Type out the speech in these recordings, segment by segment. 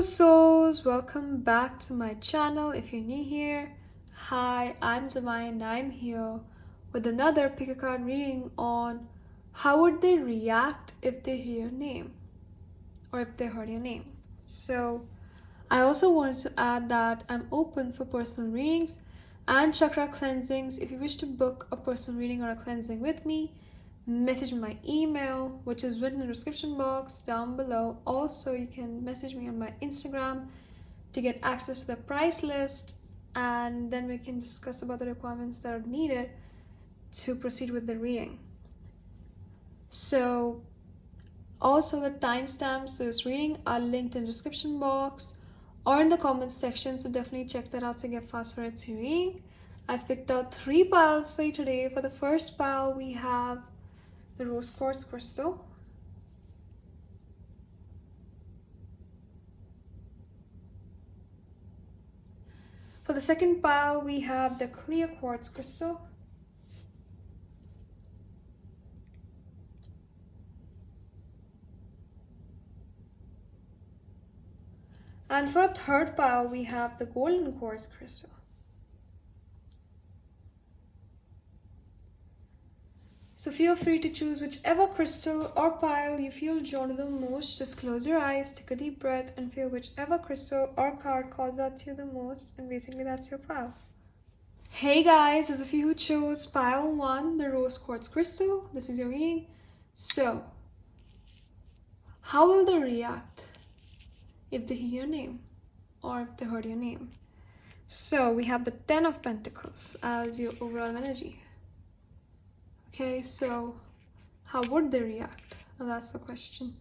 souls, welcome back to my channel. If you're new here, hi, I'm Zamai and I'm here with another pick a card reading on how would they react if they hear your name or if they heard your name. So I also wanted to add that I'm open for personal readings and chakra cleansings. If you wish to book a personal reading or a cleansing with me, message my email, which is written in the description box down below. Also, you can message me on my Instagram to get access to the price list, and then we can discuss about the requirements that are needed to proceed with the reading. So also the timestamps of this reading are linked in the description box or in the comments section, so definitely check that out to get fast forward to reading. I've picked out 3 piles for you today. For the first pile, we have the rose quartz crystal. For the second pile, we have the clear quartz crystal. And for the third pile, we have the golden quartz crystal. So feel free to choose whichever crystal or pile you feel drawn to the most. Just close your eyes, take a deep breath, and feel whichever crystal or card calls out to you the most, and basically that's your pile. Hey guys, those of you who chose pile 1, the rose quartz crystal, this is your reading. So, how will they react if they hear your name or if they heard your name? So we have the 10 of Pentacles as your overall energy. Okay, so how would they react? Well, that's the question.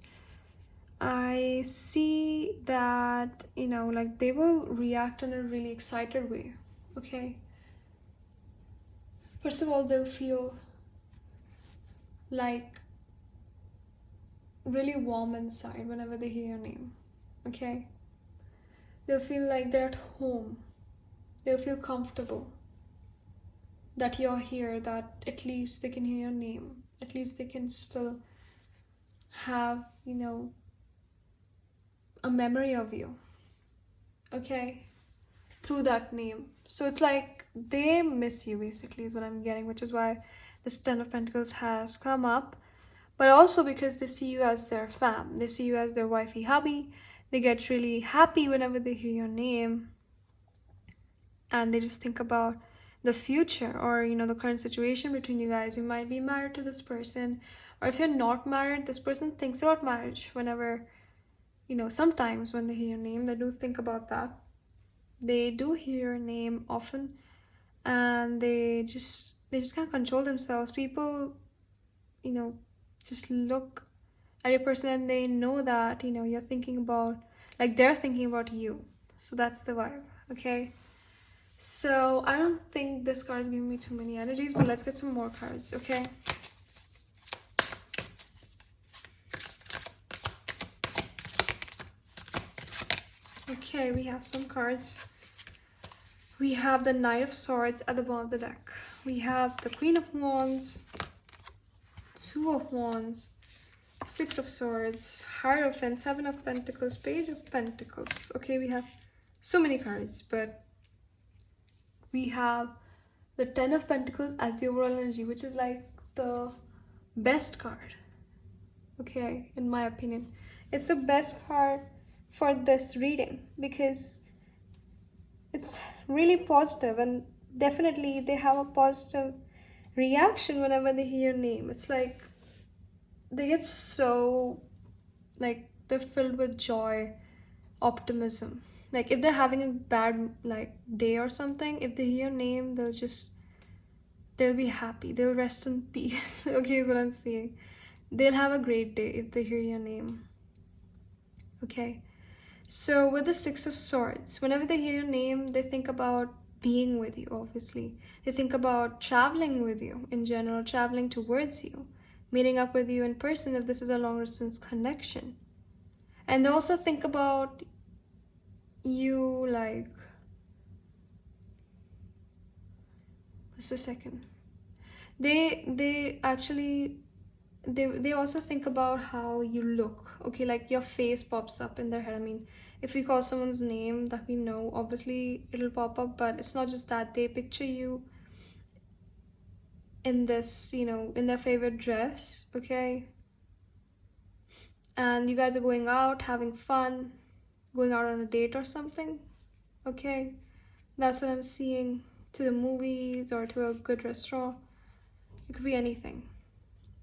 I see that, like they will react in a really excited way. Okay. First of all, they'll feel like really warm inside whenever they hear your name. Okay. They'll feel like they're at home. They'll feel comfortable that you're here, that at least they can hear your name. At least they can still have, a memory of you. Okay? Through that name. So it's like they miss you, basically, is what I'm getting, which is why this 10 of Pentacles has come up. But also because they see you as their fam. They see you as their wifey hubby. They get really happy whenever they hear your name. And they just think about the future or the current situation between you guys. You might be married to this person, or if you're not married, this person thinks about marriage whenever, sometimes when they hear your name, they do think about that. They do hear your name often, and they just can't control themselves. People, just look at your person and they know that, you're thinking about, like they're thinking about you. So that's the vibe, okay? So I don't think this card is giving me too many energies, but let's get some more cards, okay? Okay, we have some cards. We have the Knight of Swords at the bottom of the deck. We have the Queen of Wands, 2 of Wands, 6 of Swords, Hierophant, 7 of Pentacles, Page of Pentacles. Okay, we have so many cards, but we have the 10 of Pentacles as the overall energy, which is like the best card. Okay, in my opinion. It's the best card for this reading because it's really positive, and definitely they have a positive reaction whenever they hear your name. It's like they get so, like, they're filled with joy, optimism. Like if they're having a bad day or something, if they hear your name, they'll be happy. They'll rest in peace. Okay, is what I'm saying. They'll have a great day if they hear your name. Okay. So with the 6 of Swords, whenever they hear your name, they think about being with you, obviously. They think about traveling with you in general, traveling towards you, meeting up with you in person if this is a long distance connection. And they also think about you, like, just a second. They actually they also think about how you look. Okay, like your face pops up in their head. I mean, if we call someone's name that we know, obviously it'll pop up, but it's not just that. They picture you in this, in their favorite dress, okay? And you guys are going out, having fun, going out on a date or something, okay? That's what I'm seeing. To the movies or to a good restaurant. It could be anything.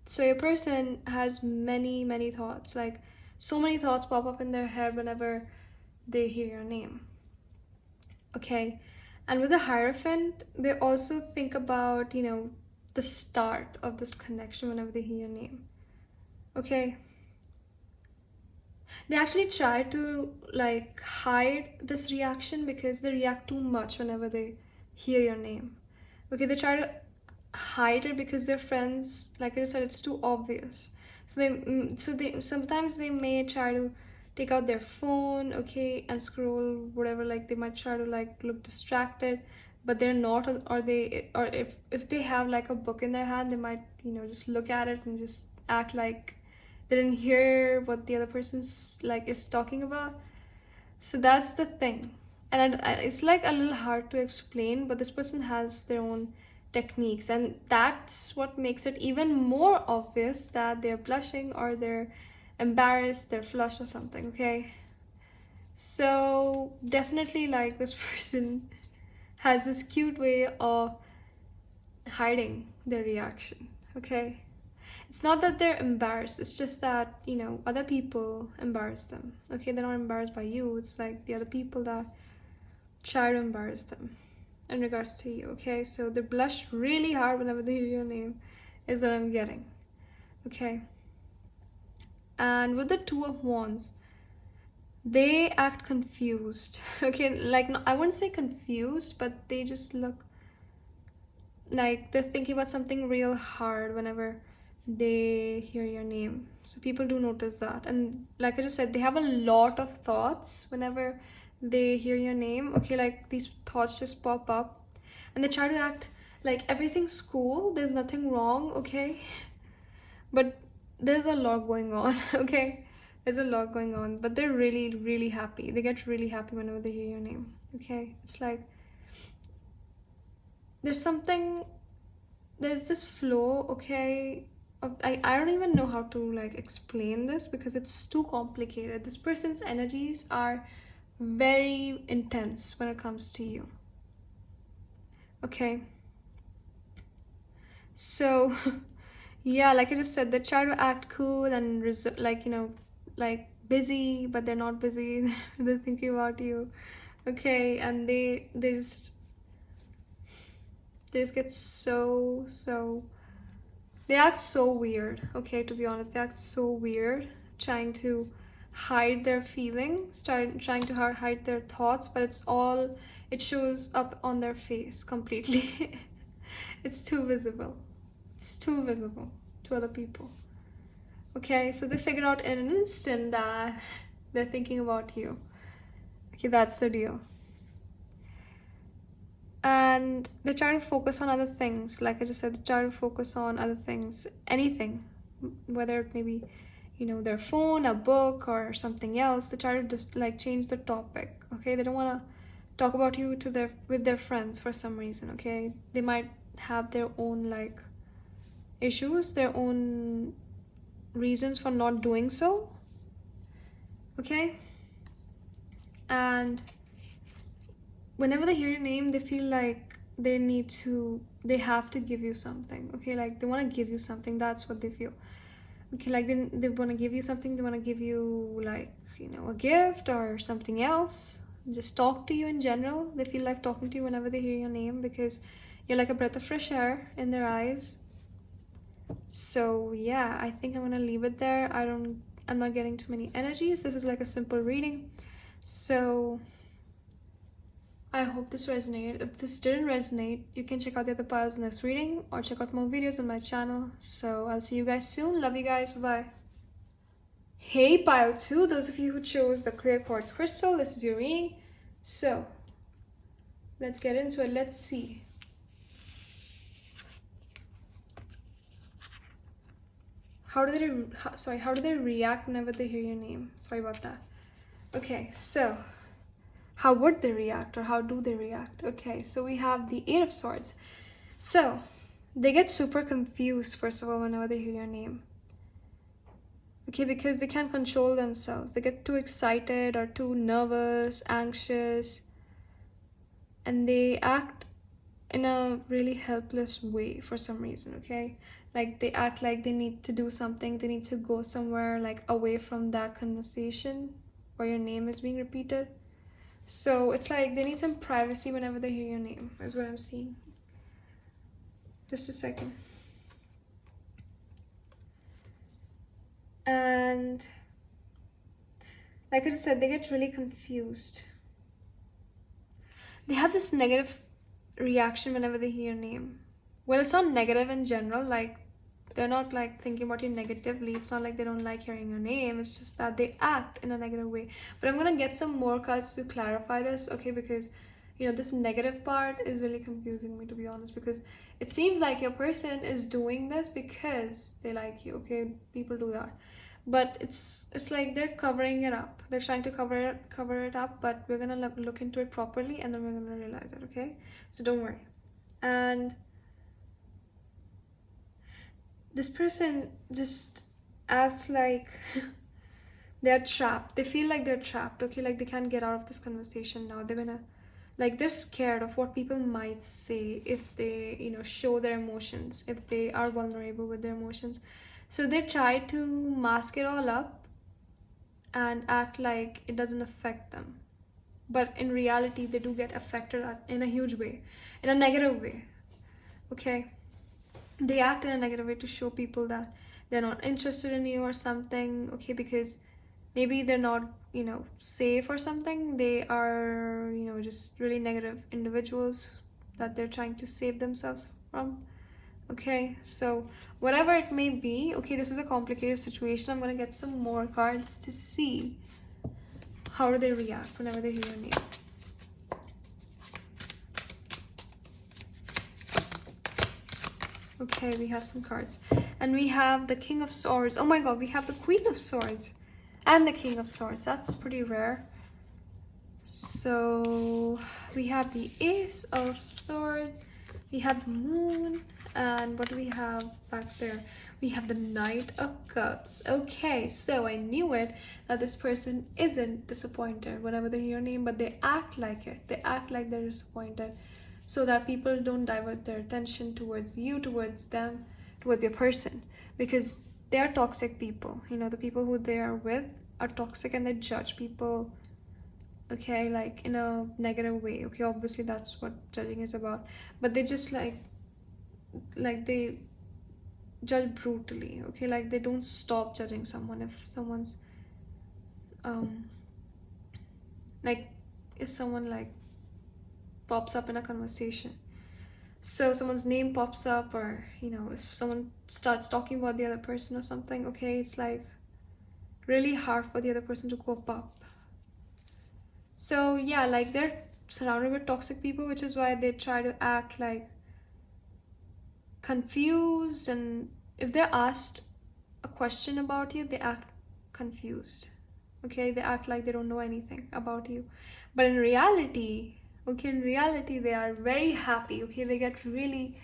So your person has many, many thoughts. Like, so many thoughts pop up in their head whenever they hear your name. Okay? And with the Hierophant, they also think about, the start of this connection whenever they hear your name. Okay? They actually try to like hide this reaction because they react too much whenever they hear your name. Okay, they try to hide it because their friends, like I said, it's too obvious. So they sometimes they may try to take out their phone, okay, and scroll whatever. Like they might try to like look distracted, but they're not. Or if they have like a book in their hand, they might just look at it and just act like they didn't hear what the other person's like is talking about. So that's the thing. And it's like a little hard to explain, but this person has their own techniques, and that's what makes it even more obvious that they're blushing or they're embarrassed, they're flushed or something, okay? So definitely, like, this person has this cute way of hiding their reaction, okay? It's not that they're embarrassed, it's just that, other people embarrass them, okay? They're not embarrassed by you, it's like the other people that try to embarrass them in regards to you, okay? So they blush really hard whenever they hear your name, is what I'm getting, okay? And with the Two of Wands, they act confused, okay? Like, no, I wouldn't say confused, but they just look like they're thinking about something real hard whenever they hear your name. So people do notice that. And like I just said, they have a lot of thoughts whenever they hear your name, okay? Like these thoughts just pop up and they try to act like everything's cool, there's nothing wrong, okay? But there's a lot going on, okay? There's a lot going on, but they're really, really happy. They get really happy whenever they hear your name, okay? It's like there's this flow, okay? I don't even know how to like explain this because it's too complicated. This person's energies are very intense when it comes to you, okay? So yeah, like I just said, they try to act cool and like busy, but they're not busy. They're thinking about you, okay? And they just get they act so weird, okay? To be honest, they act so weird, trying to hide their feelings, trying to hide their thoughts, but it shows up on their face completely. It's too visible. It's too visible to other people. Okay, so they figure out in an instant that they're thinking about you. Okay, that's the deal. And they try to focus on other things. Like I just said, they try to focus on other things, anything, whether it may be, their phone, a book, or something else. They try to just like change the topic. Okay, they don't want to talk about you with their friends for some reason. Okay, they might have their own like issues, their own reasons for not doing so. Okay, and whenever they hear your name, they feel like they have to give you something, okay? Like they want to give you something. That's what they feel, okay? Like they want to give you something. They want to give you like a gift or something else. Just talk to you in general. They feel like talking to you whenever they hear your name because you're like a breath of fresh air in their eyes. So yeah, I think I'm gonna leave it there. I'm not getting too many energies. This is like a simple reading, so I hope this resonated. If this didn't resonate, you can check out the other piles in this reading or check out more videos on my channel. So I'll see you guys soon. Love you guys. Bye-bye. Hey pile 2, those of you who chose the clear quartz crystal, this is your reading. So let's get into it. Let's see. how do they react whenever they hear your name? Sorry about that. Okay, so how would they react, or how do they react? Okay, so we have the Eight of Swords. So they get super confused, first of all, whenever they hear your name. Okay, because they can't control themselves. They get too excited or too nervous, anxious, and they act in a really helpless way for some reason, okay? Like they act like they need to do something, they need to go somewhere like away from that conversation where your name is being repeated. So it's like they need some privacy whenever they hear your name, is what I'm seeing. Just a second. And like I said, they get really confused. They have this negative reaction whenever they hear your name. Well, it's not negative in general, like they're not like thinking about you negatively. It's not like they don't like hearing your name. It's just that they act in a negative way. But I'm gonna get some more cards to clarify this, okay? Because this negative part is really confusing me, to be honest, because it seems like your person is doing this because they like you, okay? People do that, but it's like they're covering it up. They're trying to cover it up, but we're gonna look into it properly, and then we're gonna realize it, okay? So don't worry. And this person just acts like they're trapped. They feel like they're trapped, okay? Like they can't get out of this conversation now. They're scared of what people might say if they, show their emotions, if they are vulnerable with their emotions. So they try to mask it all up and act like it doesn't affect them. But in reality, they do get affected in a huge way, in a negative way, okay? They act in a negative way to show people that they're not interested in you or something, okay? Because maybe they're not, safe or something. They are, just really negative individuals that they're trying to save themselves from. Okay, so whatever it may be, okay, this is a complicated situation. I'm gonna get some more cards to see how do they react whenever they hear your name. Okay, we have some cards. And we have the King of Swords. Oh my god, we have the Queen of Swords and the King of Swords. That's pretty rare. So we have the Ace of Swords, we have the Moon, and what do we have back there? We have the Knight of Cups. Okay, so I knew it, that this person isn't disappointed whenever they hear your name, but they act like it. They act like they're disappointed so that people don't divert their attention towards you, towards them, towards your person, because they're toxic people. The people who they are with are toxic, and they judge people, okay, like in a negative way, okay? Obviously that's what judging is about, but they just like they judge brutally, okay? Like they don't stop judging someone if someone's like if someone like pops up in a conversation. So someone's name pops up, or if someone starts talking about the other person or something, okay, it's like really hard for the other person to cope up. So yeah, like they're surrounded with toxic people, which is why they try to act like confused, and if they're asked a question about you, they act confused, okay? They act like they don't know anything about you, but in reality, they are very happy, okay? They get really,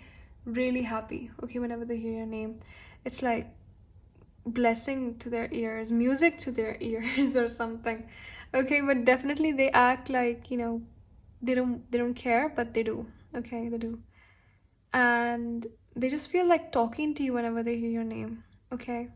really happy, okay, whenever they hear your name. It's like blessing to their ears, music to their ears or something, okay? But definitely they act like, they don't care, but they do, okay? They do. And they just feel like talking to you whenever they hear your name, okay?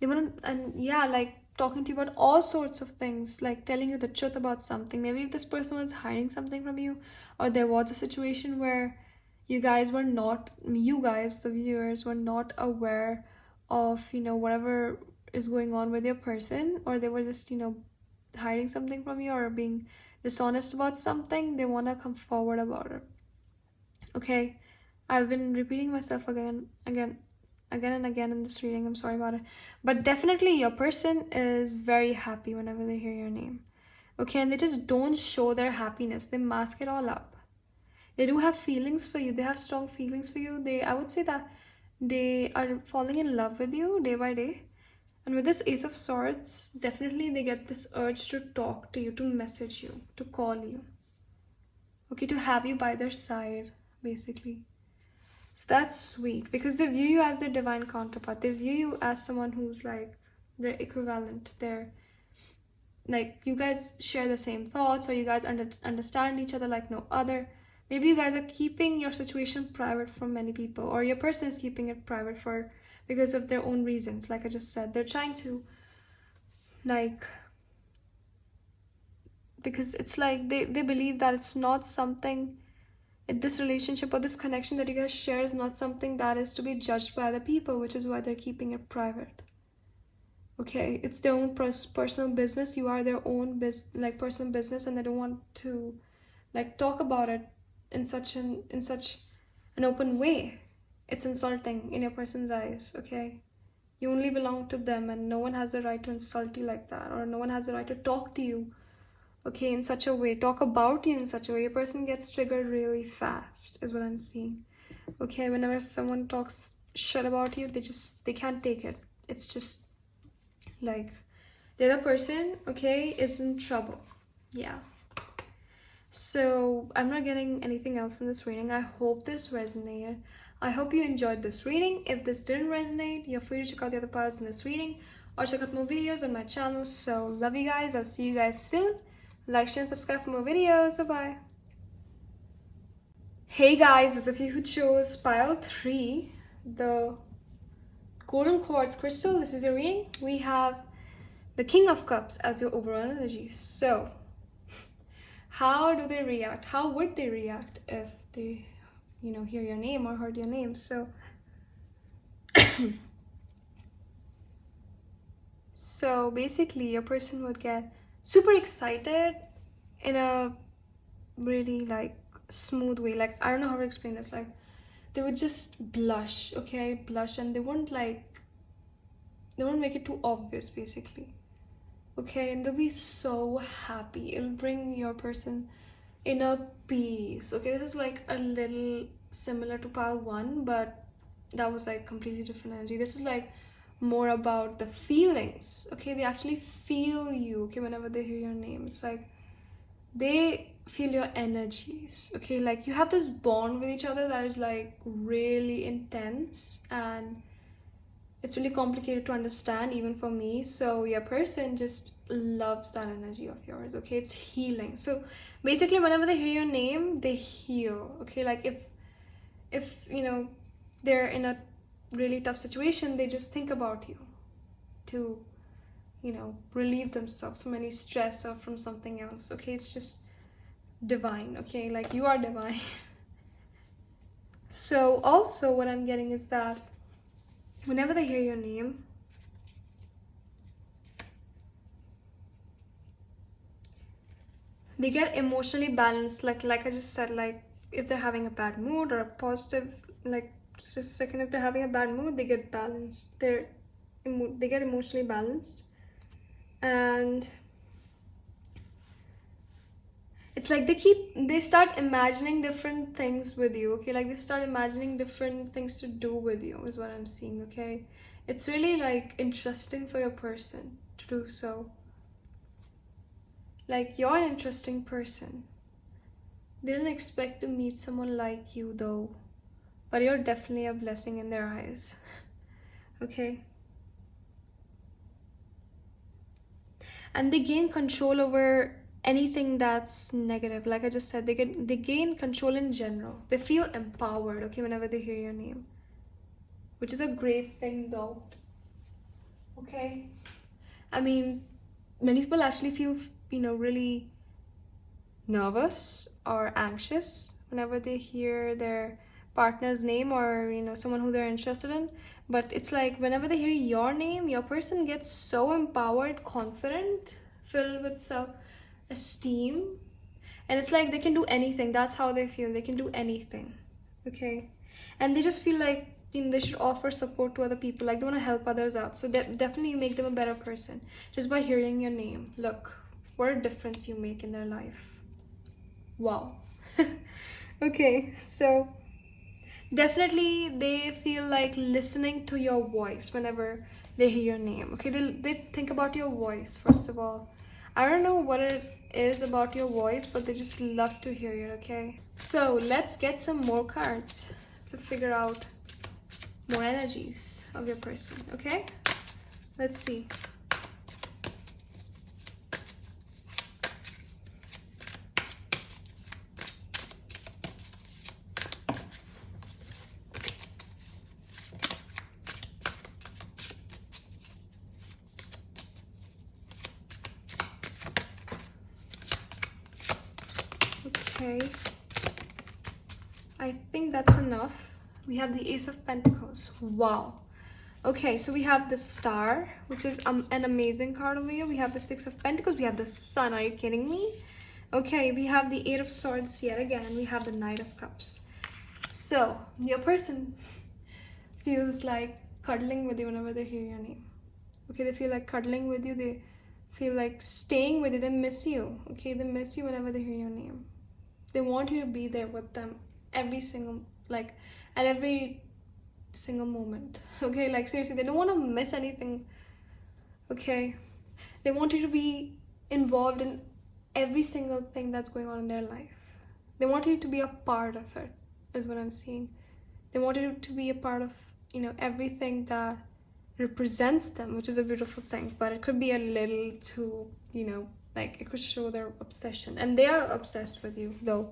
They want to, and yeah, like talking to you about all sorts of things, like telling you the truth about something. Maybe if this person was hiding something from you, or there was a situation where you guys, the viewers, were not aware of, whatever is going on with your person, or they were just, hiding something from you or being dishonest about something, they want to come forward about it, okay? I've been repeating myself again and again in this reading. I'm sorry about it. But definitely your person is very happy whenever they hear your name, okay? And they just don't show their happiness. They mask it all up. They do have feelings for you. They have strong feelings for you. I would say that They are falling in love with you day by day. And with this Ace of Swords, definitely they get this urge to talk to you, to message you, to call you. Okay, to have you by their side, basically. So that's sweet because they view you as their divine counterpart. They view you as someone who's like their equivalent. They're like, you guys share the same thoughts, or you guys understand each other like no other. Maybe you guys are keeping your situation private from many people, or your person is keeping it private because of their own reasons. Like I just said, they're trying to, like, because it's like they believe that it's not something, this relationship or this connection that you guys share is not something that is to be judged by other people, which is why they're keeping it private. Okay, it's their own personal business. You are their own personal business, and they don't want to like talk about it in such an open way. It's insulting in your person's eyes. Okay, you only belong to them, and no one has the right to insult you like that, or no one has the right to talk to you, okay, in such a way, talk about you in such a way. A person gets triggered really fast, is what I'm seeing. Okay, whenever someone talks shit about you, they can't take it. It's just like the other person, okay, is in trouble. Yeah. So I'm not getting anything else in this reading. I hope this resonated. I hope you enjoyed this reading. If this didn't resonate, you're free to check out the other parts in this reading or check out more videos on my channel. So love you guys. I'll see you guys soon. Like, share, and subscribe for more videos. Bye-bye. Hey guys, those of you who chose pile 3, the golden quartz crystal, this is your reading. We have the King of Cups as your overall energy. So how do they react? How would they react if they, hear your name or heard your name? So so basically your person would get super excited in a really like smooth way. Like, I don't know how to explain this. Like, they would just blush, okay, blush, and they won't make it too obvious, basically. Okay, and they'll be so happy. It'll bring your person inner peace. Okay, this is like a little similar to pile 1, but that was like completely different energy. This is like more about the feelings. Okay, they actually feel you. Okay, whenever they hear your name, it's like they feel your energies. Okay, like you have this bond with each other that is like really intense, and it's really complicated to understand even for me. So your person just loves that energy of yours. Okay, it's healing. So basically whenever they hear your name, they heal. Okay, like if they're in a really tough situation, they just think about you to relieve themselves from any stress or from something else. Okay, it's just divine. Okay, like you are divine. So also what I'm getting is that whenever they hear your name, they get emotionally balanced. Like I just said, like if they're having a bad mood or a positive, like just a second, if they're having a bad mood, they get balanced. They get emotionally balanced, and it's like they start imagining different things with you. Okay, like they start imagining different things to do with you, is what I'm seeing. Okay, it's really like interesting for your person to do so. Like, you're an interesting person. They didn't expect to meet someone like you though, but you're definitely a blessing in their eyes. Okay, and they gain control over anything that's negative. Like I just said, they gain control in general. They feel empowered, okay, whenever they hear your name, which is a great thing though. Okay, I mean, many people actually feel really nervous or anxious whenever they hear their partner's name or someone who they're interested in. But it's like whenever they hear your name, your person gets so empowered, confident, filled with self-esteem, and it's like they can do anything. That's how they feel. They can do anything. Okay, and they just feel like they should offer support to other people. Like they want to help others out. So definitely make them a better person just by hearing your name. Look what a difference you make in their life. Wow. Okay, so Definitely they feel like listening to your voice whenever they hear your name. Okay, they think about your voice first of all. I don't know what it is about your voice, but they just love to hear it. Okay, so let's get some more cards to figure out more energies of your person. Okay, let's see. Okay, I think that's enough. We have the Ace of Pentacles. Wow. Okay, so we have the Star, which is an amazing card over here. We have the Six of Pentacles. We have the Sun. Are you kidding me? Okay, we have the Eight of Swords yet again. We have the Knight of Cups. So your person feels like cuddling with you whenever they hear your name. Okay, they feel like cuddling with you. They feel like staying with you. They miss you. Okay, they miss you whenever they hear your name. They want you to be there with them every single, like, at every single moment. Okay, like seriously, they don't want to miss anything. Okay, they want you to be involved in every single thing that's going on in their life. They want you to be a part of it, is what I'm seeing. They want you to be a part of, you know, everything that represents them, which is a beautiful thing, but it could be a little too, you know, like it could show their obsession, and they are obsessed with you though.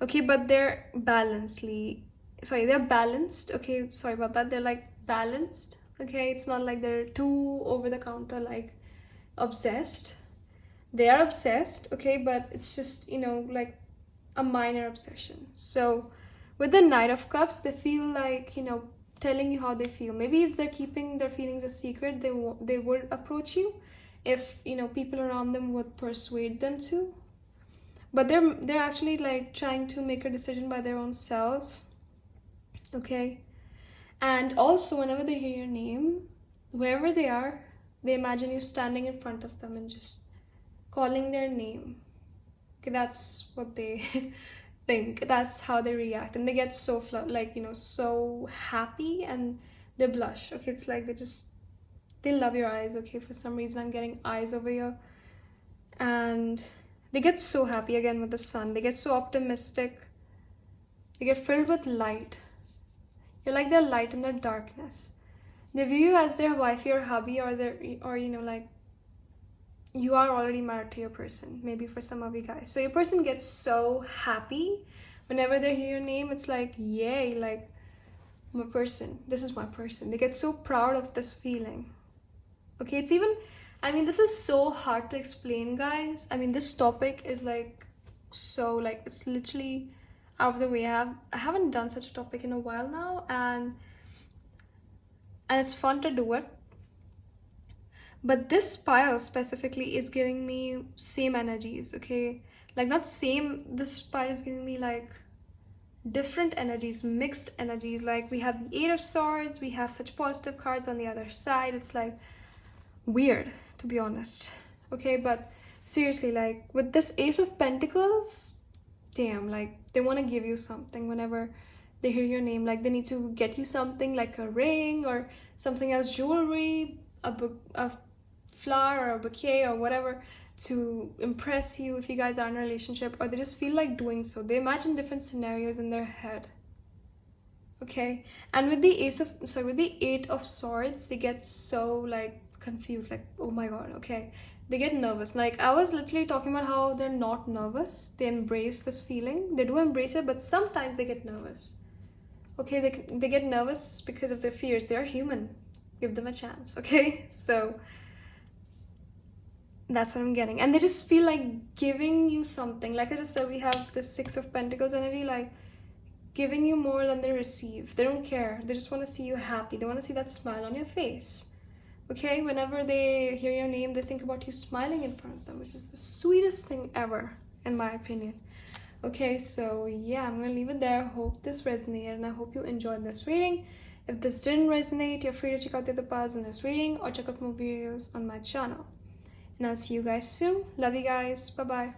Okay, but they're they're balanced. Okay, sorry about that. They're like balanced. Okay, it's not like they're too over the counter, like obsessed. They are obsessed, okay, but it's just, you know, like a minor obsession. So with the Knight of Cups, they feel like, you know, telling you how they feel. Maybe if they're keeping their feelings a secret, they would approach you if, you know, people around them would persuade them to. But they're actually like trying to make a decision by their own selves. Okay, and also whenever they hear your name, wherever they are, they imagine you standing in front of them and just calling their name. Okay, that's what they think. That's how they react, and they get so like, you know, so happy, and they blush. Okay, it's like they love your eyes. Okay, for some reason I'm getting eyes over here, and they get so happy again with the Sun. They get so optimistic. They get filled with light. You're like their light in their darkness. They view you as their wifey or hubby, or you know, like you are already married to your person, maybe for some of you guys. So your person gets so happy whenever they hear your name. It's like, yay, like my person, this is my person. They get so proud of this feeling. Okay, it's even, I mean, this is so hard to explain, guys. I mean, this topic is like so, like, it's literally out of the way. I haven't done such a topic in a while now, and it's fun to do it. But this pile specifically is giving me same energies. Okay, like not same, this pile is giving me like different energies, mixed energies. Like we have the Eight of Swords, we have such positive cards on the other side. It's like weird, to be honest. Okay, but seriously, like with this Ace of Pentacles, damn, like they want to give you something whenever they hear your name. Like they need to get you something, like a ring or something else, jewelry, a flower or a bouquet or whatever, to impress you if you guys are in a relationship, or they just feel like doing so. They imagine different scenarios in their head. Okay, and with the with the Eight of Swords, they get so like confused, like, oh my god. Okay, they get nervous. Like I was literally talking about how they're not nervous, they embrace this feeling, they do embrace it, but sometimes they get nervous. Okay, they get nervous because of their fears. They are human, give them a chance. Okay, so that's what I'm getting. And they just feel like giving you something. Like I just said, we have the Six of Pentacles energy, like giving you more than they receive. They don't care. They just want to see you happy. They want to see that smile on your face. Okay, whenever they hear your name, they think about you smiling in front of them, which is the sweetest thing ever, in my opinion. Okay, so yeah, I'm gonna leave it there. Hope this resonated, and I hope you enjoyed this reading. If this didn't resonate, you're free to check out the other parts in this reading, or check out more videos on my channel. And I'll see you guys soon. Love you guys. Bye bye.